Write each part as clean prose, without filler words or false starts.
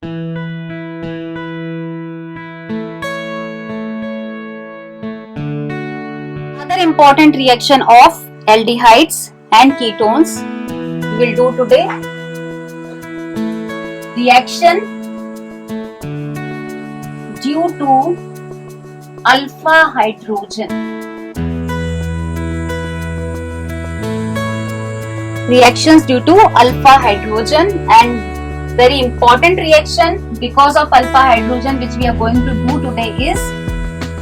Another important reaction of aldehydes and ketones we will do today. Reaction due to alpha hydrogen. Reactions due to alpha hydrogen, and very important reaction because of alpha hydrogen which we are going to do today is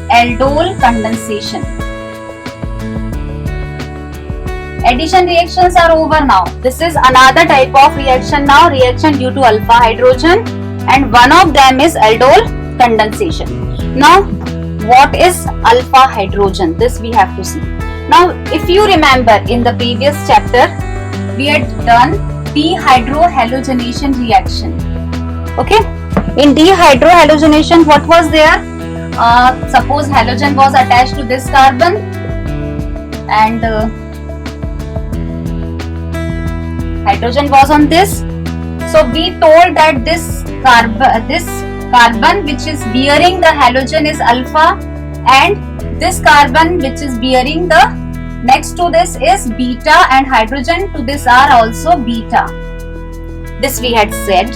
aldol condensation. Addition reactions are over now. This is another type of reaction now, reaction due to alpha hydrogen, and one of them is aldol condensation. Now, what is alpha hydrogen? This we have to see. Now, if you remember in the previous chapter, we had done dehydrohalogenation reaction. Okay? In dehydrohalogenation, what was there? Suppose halogen was attached to this carbon and hydrogen was on this. So we told that this carbon which is bearing the halogen is alpha, and this carbon which is bearing the next to this is beta, and hydrogen to this are also beta. This we had said,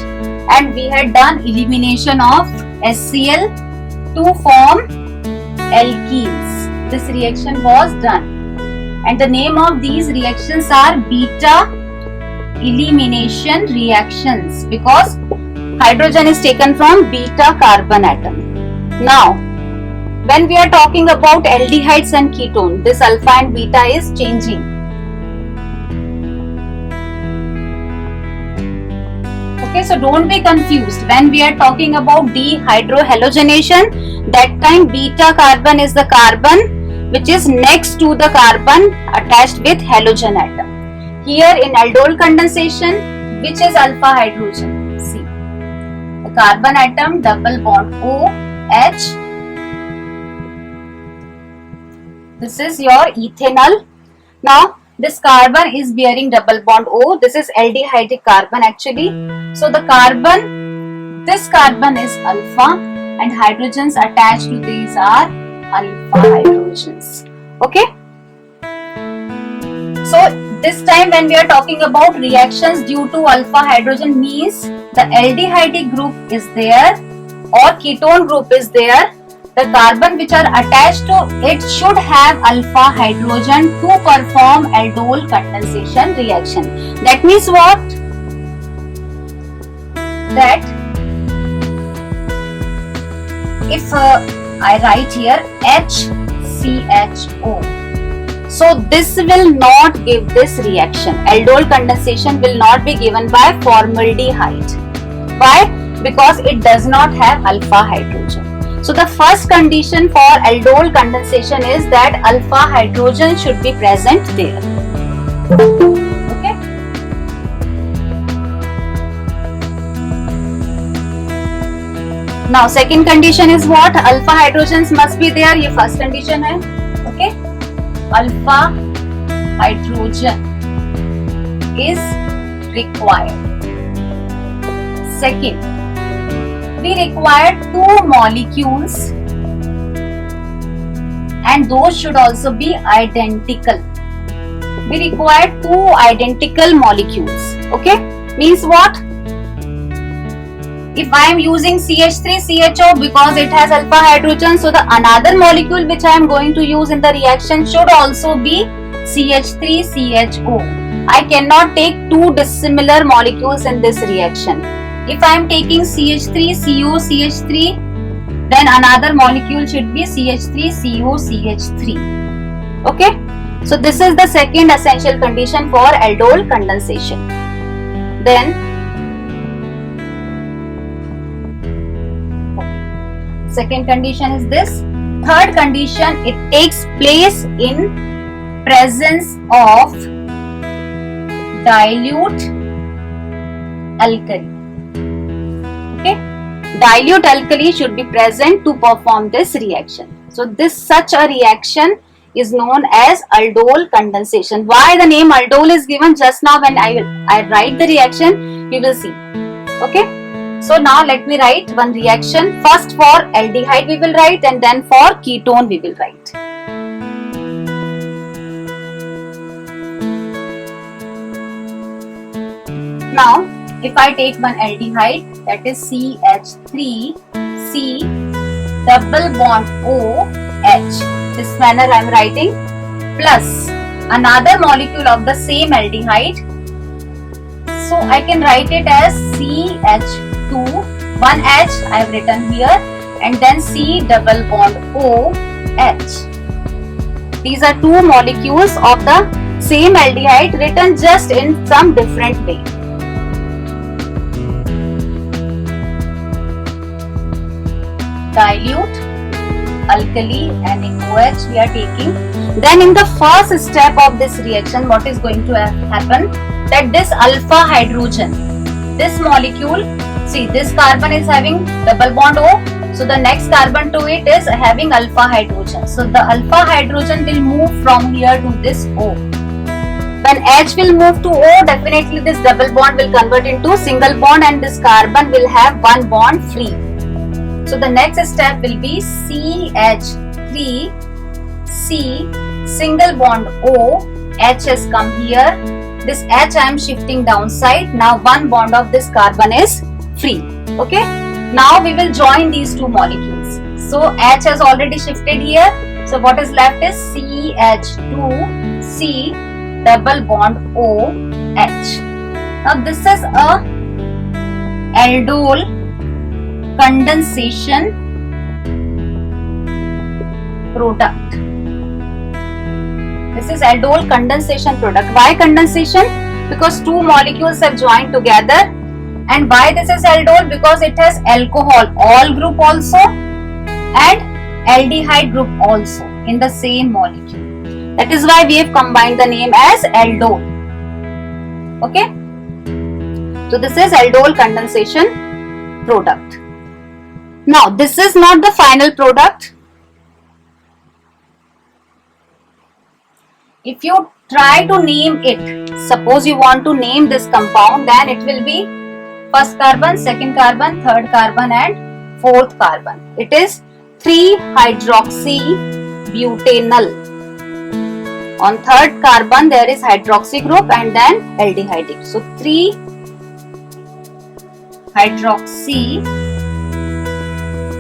and we had done elimination of HCl to form alkenes. This reaction was done, and the name of these reactions are beta elimination reactions because hydrogen is taken from beta carbon atom. Now, when we are talking about aldehydes and ketone, this alpha and beta is changing. Okay, so don't be confused. When we are talking about dehydrohalogenation, that time beta carbon is the carbon which is next to the carbon attached with halogen atom. Here in aldol condensation, which is alpha hydrogen? See, the carbon atom double bond OH. This is your ethanol. Now, this carbon is bearing double bond O. This is aldehydic carbon actually. So, the carbon, this carbon is alpha, and hydrogens attached to these are alpha hydrogens. Okay? So, this time when we are talking about reactions due to alpha hydrogen means the aldehydic group is there or ketone group is there. The carbon which are attached to it should have alpha hydrogen to perform aldol condensation reaction. That means what? That if I write here HCHO, so this will not give this reaction. Aldol condensation will not be given by formaldehyde. Why? Because it does not have alpha hydrogen. So the first condition for aldol condensation is that alpha hydrogen should be present there. Okay. Now second condition is what? Alpha hydrogens must be there. ये first condition है. Okay. Alpha hydrogen is required. Second, we require two molecules and those should also be identical. We require two identical molecules. Okay, means what? If I am using CH3CHO because it has alpha hydrogen, so the another molecule which I am going to use in the reaction should also be CH3CHO. I cannot take two dissimilar molecules in this reaction. If I am taking CH3COCH3, then another molecule should be CH3COCH3. Okay, so this is the second essential condition for aldol condensation. Then second condition is this. Third condition, it takes place in presence of dilute alkali. Okay, dilute alkali should be present to perform this reaction. So this such a reaction is known as aldol condensation. Why the name aldol is given? Just now when I write the reaction, you will see. Okay. So now let me write one reaction. First for aldehyde we will write, and then for ketone we will write. Now if I take one aldehyde, that is CH3C double bond OH, this manner I am writing, plus another molecule of the same aldehyde. So I can write it as CH2, one H I have written here, and then C double bond OH. These are two molecules of the same aldehyde written just in some different way. Dilute, alkali and OH we are taking. Then in the first step of this reaction, what is going to happen? That this alpha hydrogen, this molecule, see this carbon is having double bond O, so the next carbon to it is having alpha hydrogen. So the alpha hydrogen will move from here to this O. When H will move to O, definitely this double bond will convert into single bond and this carbon will have one bond free. So the next step will be CH3C single bond O, H has come here. This H I am shifting downside. Now one bond of this carbon is free. Okay. Now we will join these two molecules. So H has already shifted here. So what is left is CH2C double bond OH. Now this is a aldol condensation product. This is aldol condensation product. Why condensation? Because two molecules have joined together. And why this is aldol? Because it has alcohol, all group also, and aldehyde group also in the same molecule. That is why we have combined the name as aldol. Okay. So this is aldol condensation product. Now this is not the final product. If you try to name it, suppose you want to name this compound, then it will be first carbon, second carbon, third carbon and fourth carbon. It is 3-hydroxybutanol. On third carbon there is hydroxy group and then aldehyde. So 3-hydroxy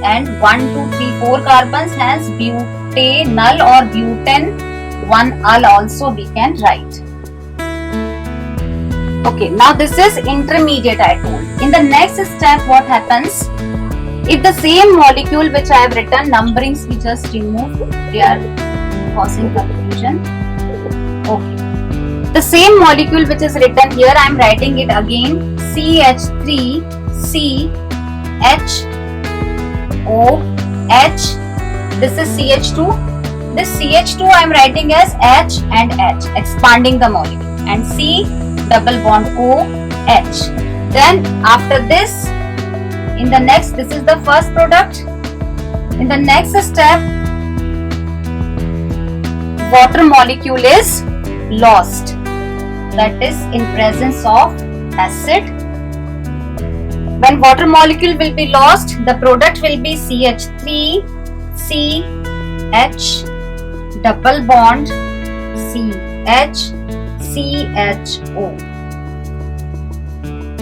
and 1, 2, 3, 4 carbons has butanol or butane. One al also we can write. Okay, now this is intermediate I told. In the next step what happens? If the same molecule which I have written, numberings we just remove, they are causing confusion. Okay, the same molecule which is written here, I am writing it again, CH3CHOH. This is CH2. This CH2 I am writing as H and H, expanding the molecule, and C double bond OH. Then after this, in the next, this is the first product. In the next step, water molecule is lost. That is in presence of acid. When water molecule will be lost, the product will be CH3CH double bond CHCHO.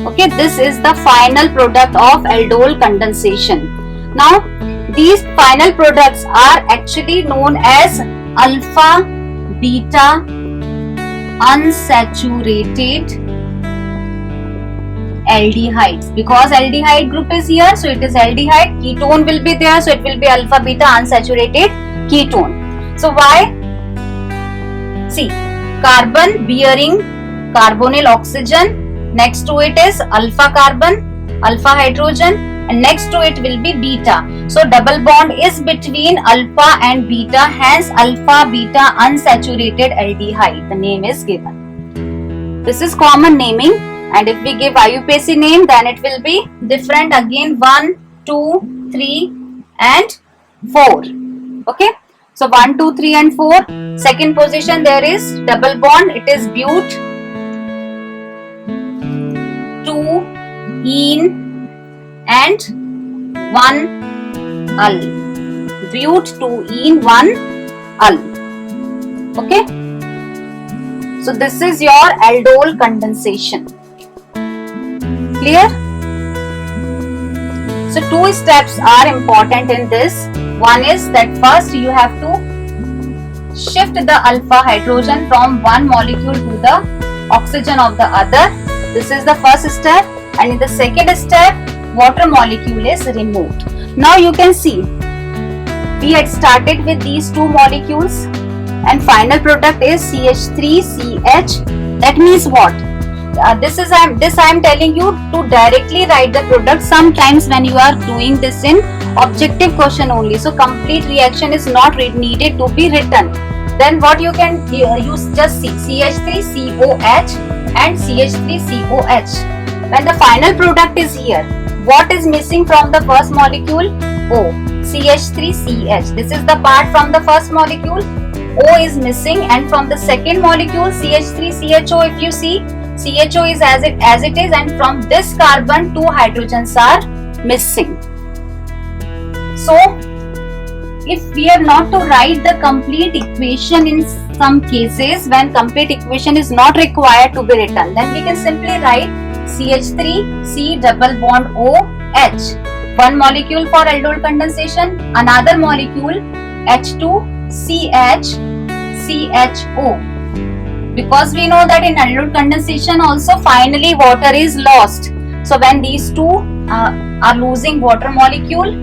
Okay, this is the final product of aldol condensation. Now, these final products are actually known as alpha beta unsaturated aldehydes. Because aldehyde group is here, so it is aldehyde. Ketone will be there, so it will be alpha beta unsaturated ketone. So why? See, carbon bearing carbonyl oxygen, next to it is alpha carbon, alpha hydrogen, and next to it will be beta. So double bond is between alpha and beta, hence alpha beta unsaturated aldehyde. The name is given. This is common naming, and if we give IUPAC name, then it will be different again, 1, 2, 3 and 4. Okay. So 1, 2, 3 and 4. Second position there is double bond. It is but 2 ene and 1 al. Bute 2-ene 1 al. Okay. So this is your aldol condensation. Clear? So two steps are important in this. One is that first you have to shift the alpha hydrogen from one molecule to the oxygen of the other. This is the first step, and in the second step water molecule is removed. Now you can see we had started with these two molecules and final product is CH3CH. That means what? This I am telling you to directly write the product. Sometimes when you are doing this in objective question only, so complete reaction is not needed to be written. Then what you can use, just see CH3COH and CH3COH. When the final product is here, what is missing from the first molecule? O. CH3CH. This is the part from the first molecule. O is missing, and from the second molecule CH3CHO, if you see, CHO is as it is, and from this carbon two hydrogens are missing. So if we are not to write the complete equation in some cases, when complete equation is not required to be written, then we can simply write CH3 C double bond OH. One molecule for aldol condensation, another molecule H2 CH CHO. Because we know that in aldol condensation also finally water is lost. So when these two are losing water molecule,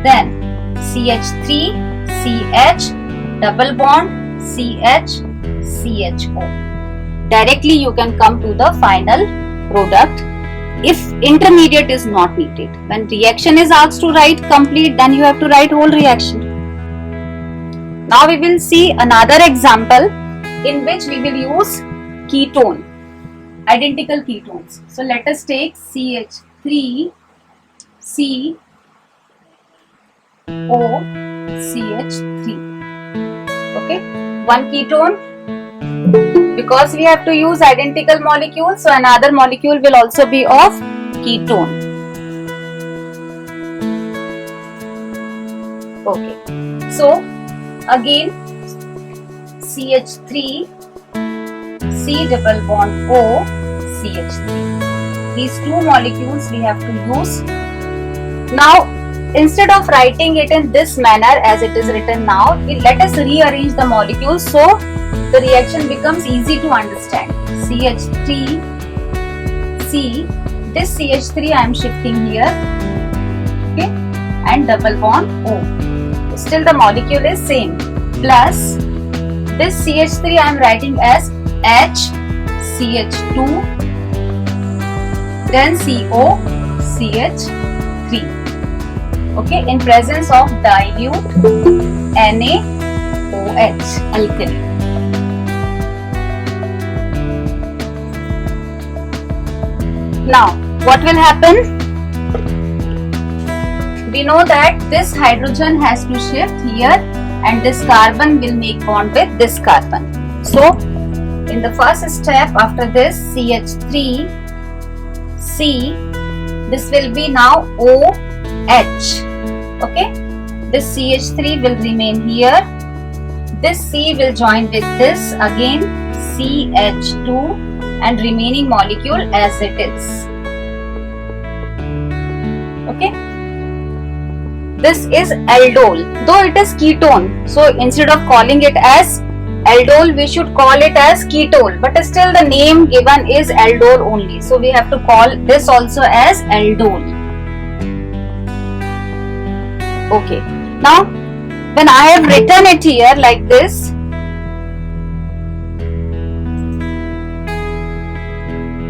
then CH3 CH double bond CH CHO. Directly you can come to the final product if intermediate is not needed. When reaction is asked to write complete, then you have to write whole reaction. Now we will see another example in which we will use ketone, identical ketones. So let us take CH3 COCH3. Okay, one ketone. Because we have to use identical molecules, so another molecule will also be of ketone. Okay, so again CH3 C double bond O CH3. These two molecules we have to use. Now instead of writing it in this manner as it is written now, let us rearrange the molecules so the reaction becomes easy to understand. CH3 C, this CH3 I am shifting here, okay, and double bond O. Still the molecule is same, plus this CH3 I am writing as H CH2, then CO CH3. Okay, in presence of dilute NaOH alkali. Now what will happen? We know that this hydrogen has to shift here and this carbon will make bond with this carbon. So in the first step after this CH3 C, this will be now OH. Okay, this CH3 will remain here, this C will join with this again CH2 and remaining molecule as it is. Okay, this is aldol, though it is ketone, so instead of calling it as aldol we should call it as ketol, but still the name given is aldol only, so we have to call this also as aldol. Okay, now when I have written it here like this,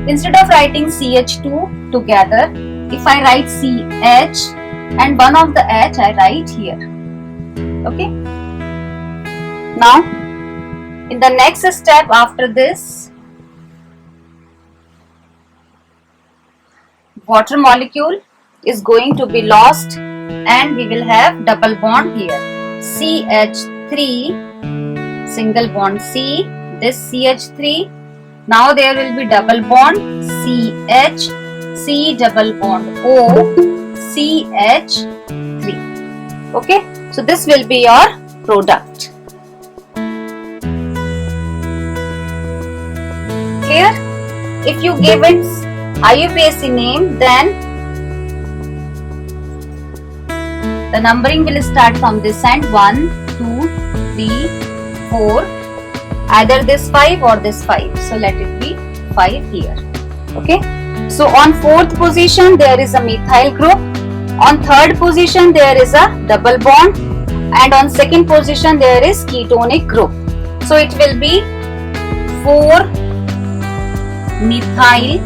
instead of writing CH2 together, if I write CH and one of the H I write here. Okay, now in the next step after this, water molecule is going to be lost and we will have double bond here, CH3 single bond C, this CH3. Now there will be double bond CH C double bond O, CH3. Okay, so this will be your product. Clear? If you give its IUPAC name, then the numbering will start from this end, 1, 2, 3, 4, either this 5 or this 5. So let it be 5 here. Okay. So on 4th position there is a methyl group, on 3rd position there is a double bond, and on 2nd position there is ketonic group. So it will be 4 methyl,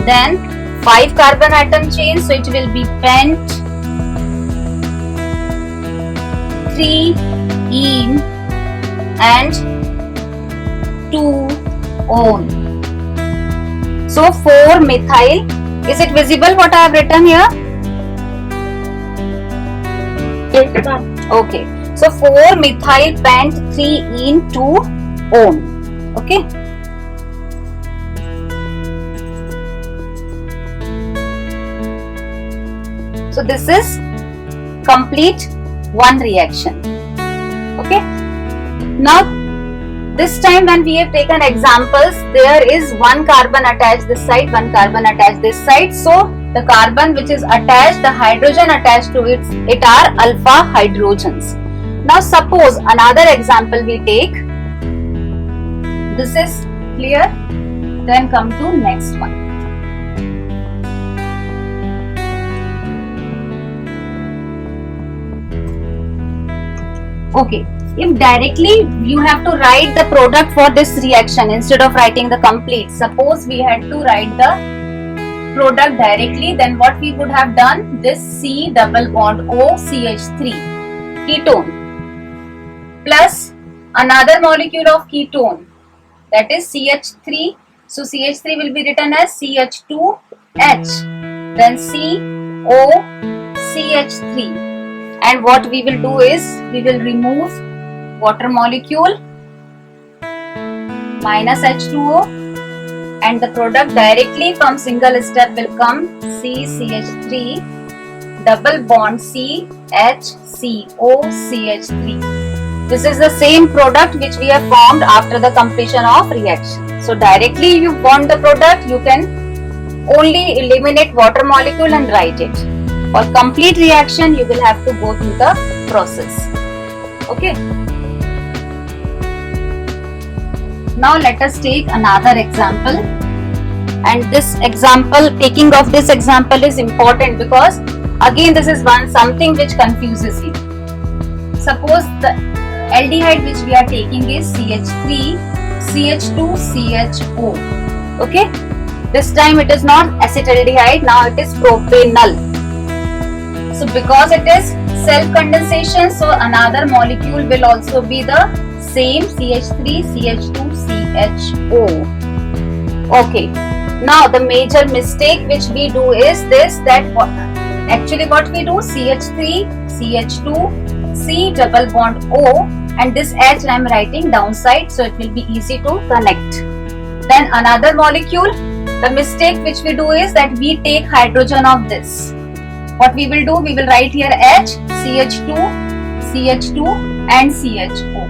then 5 carbon atom chain, so it will be pent, 3 ene and 2 one. So 4 methyl. Is it visible what I have written here? Okay. So 4 methyl pent 3 ene 2 one. Okay. So this is complete one reaction. Okay. Now this time when we have taken examples, there is one carbon attached this side, one carbon attached this side. So the carbon which is attached, the hydrogen attached to it are alpha hydrogens. Now suppose another example we take. This is clear? Then come to next one. Okay. If directly you have to write the product for this reaction instead of writing the complete, suppose we had to write the product directly, then what we would have done, this C double bond O CH3 ketone plus another molecule of ketone, that is CH3. So CH3 will be written as CH2H, then CO CH3, and what we will do is we will remove water molecule minus H2O, and the product directly from single step will come CCH3 double bond CHCO CH3. This is the same product which we have formed after the completion of reaction. So directly you form the product, you can only eliminate water molecule and write it. For complete reaction you will have to go through the process. Okay. Now let us take another example, and this example, taking of this example is important because again this is something which confuses you. Suppose the aldehyde which we are taking is CH3 CH2 CHO. Okay, this time it is not acetaldehyde, now it is propanol. So because it is self condensation, so another molecule will also be the same CH3 CH2 CHO. Okay, now the major mistake which we do is this, that actually what we do, CH3 CH2 C double bond O, and this H I am writing downside so it will be easy to connect. Then another molecule, the mistake which we do is that we take hydrogen of this. What we will do, we will write here H, CH2, CH2 and CHO,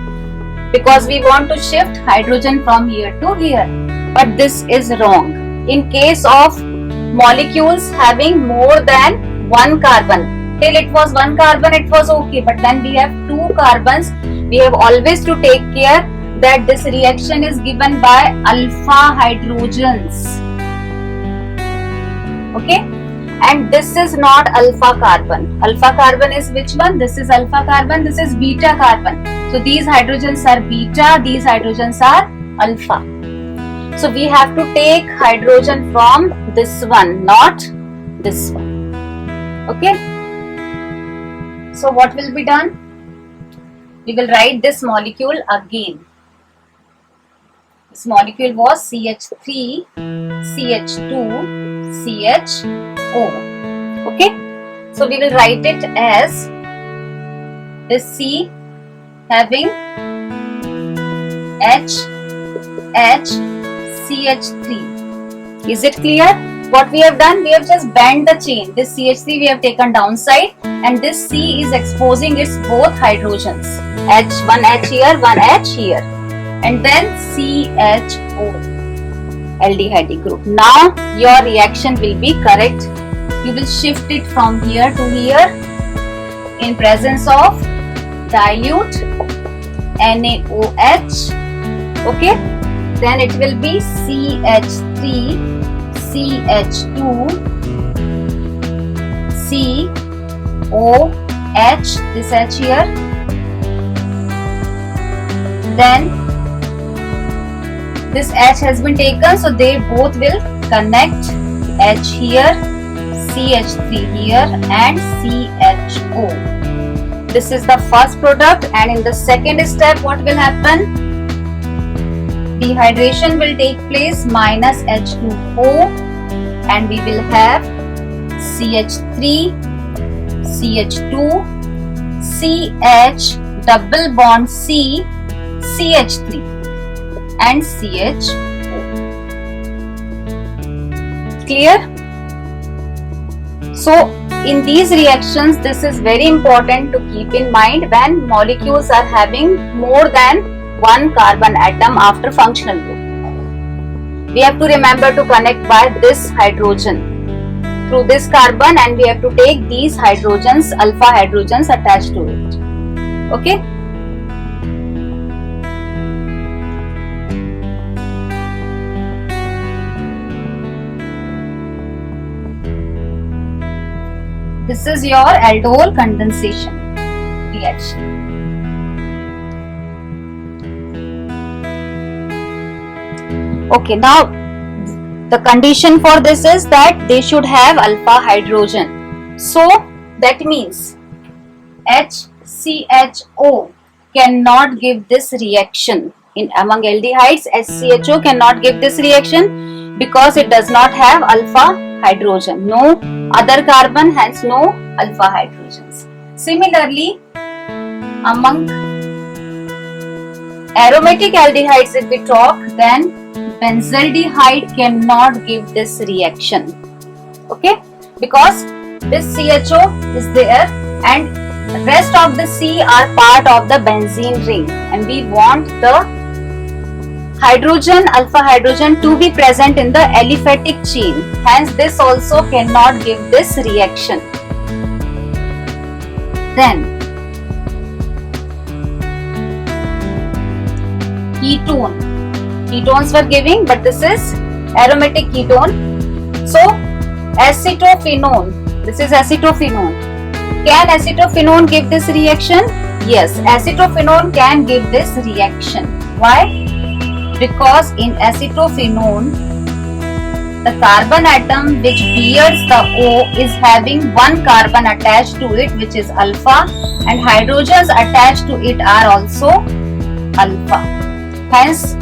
because we want to shift hydrogen from here to here. But this is wrong. In case of molecules having more than one carbon, till it was one carbon it was okay, but then we have two carbons, we have always to take care that this reaction is given by alpha hydrogens. Okay. And this is not alpha carbon. Alpha carbon is which one? This is alpha carbon, this is beta carbon. So these hydrogens are beta, these hydrogens are alpha. So we have to take hydrogen from this one, not this one. Okay. So what will be done? We will write this molecule again. This molecule was CH3 CH2 CHO. Okay, so we will write it as this C having H CH3. Is it clear? what we have done, we have just bent the chain. This CH3 we have taken downside, and this C is exposing its both hydrogens. H, one H here, one H here, and then CHO, aldehyde group. Now your reaction will be correct. You will shift it from here to here in presence of dilute NaOH. Okay, then it will be CH3, CH2, COH, this H here, then this H has been taken, so they both will connect, H here, CH3 here, and CHO. This is the first product, and in the second step what will happen? Dehydration will take place, minus H2O, and we will have CH3, CH2, CH double bond C, CH3, and CHO. Clear? So in these reactions, this is very important to keep in mind when molecules are having more than one carbon atom after functional group. We have to remember to connect by this hydrogen through this carbon, and we have to take these hydrogens, alpha hydrogens attached to it. Okay? This is your aldol condensation reaction. Okay, now the condition for this is that they should have alpha hydrogen. So that means HCHO cannot give this reaction. In among aldehydes, HCHO cannot give this reaction because it does not have alpha hydrogen. No other carbon, hence no alpha hydrogens. Similarly, among aromatic aldehydes, if we talk, then benzaldehyde cannot give this reaction. Okay, because this CHO is there and rest of the C are part of the benzene ring, and we want the hydrogen, alpha hydrogen, to be present in the aliphatic chain. Hence this also cannot give this reaction. Then ketone. Ketones were giving, but this is aromatic ketone. So acetophenone. This is acetophenone. Can acetophenone give this reaction? Yes, acetophenone can give this reaction. Why? Because in acetophenone, the carbon atom which bears the O is having one carbon attached to it, which is alpha, and hydrogens attached to it are also alpha. Hence,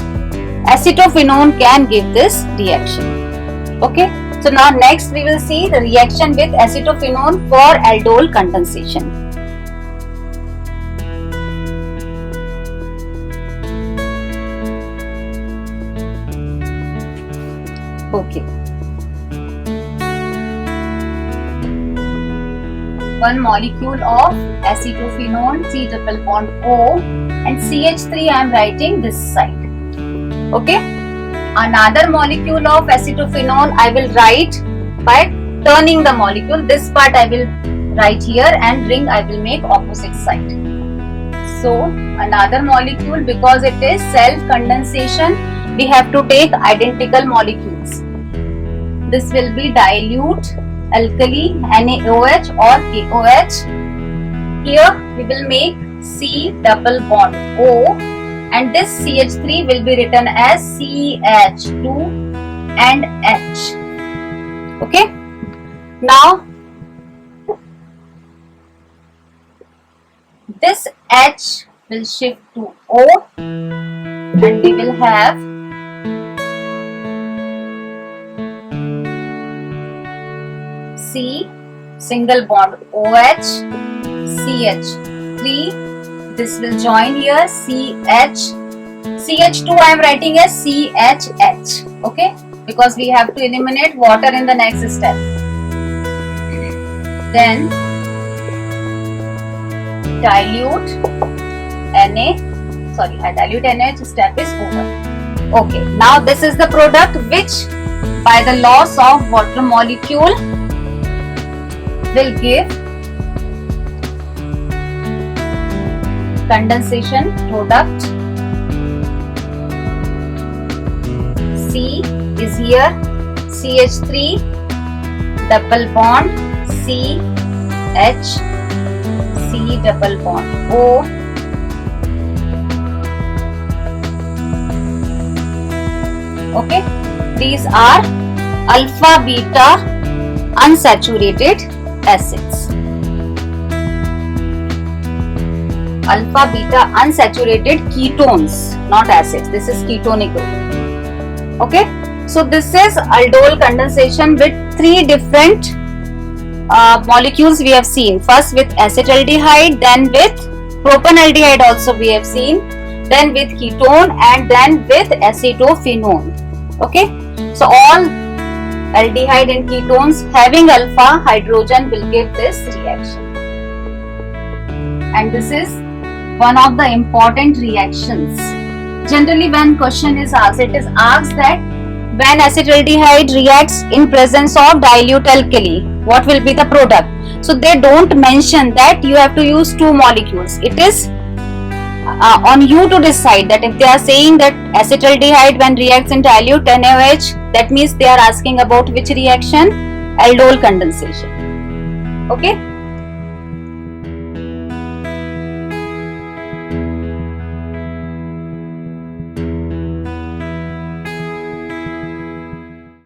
acetophenone can give this reaction. Okay, so now next we will see the reaction with acetophenone for aldol condensation. Okay. One molecule of acetophenone, C double bond O, and CH3 I am writing this side. Okay. Another molecule of acetophenone I will write by turning the molecule. This part I will write here and ring I will make opposite side. So another molecule, because it is self condensation, we have to take identical molecules. This will be dilute alkali NaOH or KOH. Here we will make C double bond O, and this CH3 will be written as CH2 and H. Okay. Now this H will shift to O, and we will have C single bond OH, CH3. This will join here CH. CH2 I am writing as CHH. Okay, because we have to eliminate water in the next step. Then dilute NaOH step is over. Okay, now this is the product which by the loss of water molecule will give condensation product. C is here, CH3 double bond CH, C double bond O, okay, these are alpha beta unsaturated acids. Alpha beta unsaturated ketones, not acids. This is ketonic group. Okay, so this is aldol condensation with three different molecules we have seen. First with acetaldehyde, then with propanaldehyde also we have seen, then with ketone, and then with acetophenone. Okay, so all aldehyde and ketones having alpha hydrogen will give this reaction, and this is one of the important reactions. Generally when question is asked, it is asked that when acetaldehyde reacts in presence of dilute alkali, what will be the product? So they don't mention that you have to use two molecules. It is on you to decide that if they are saying that acetaldehyde when reacts in dilute NaOH, that means they are asking about which reaction? Aldol condensation. Okay.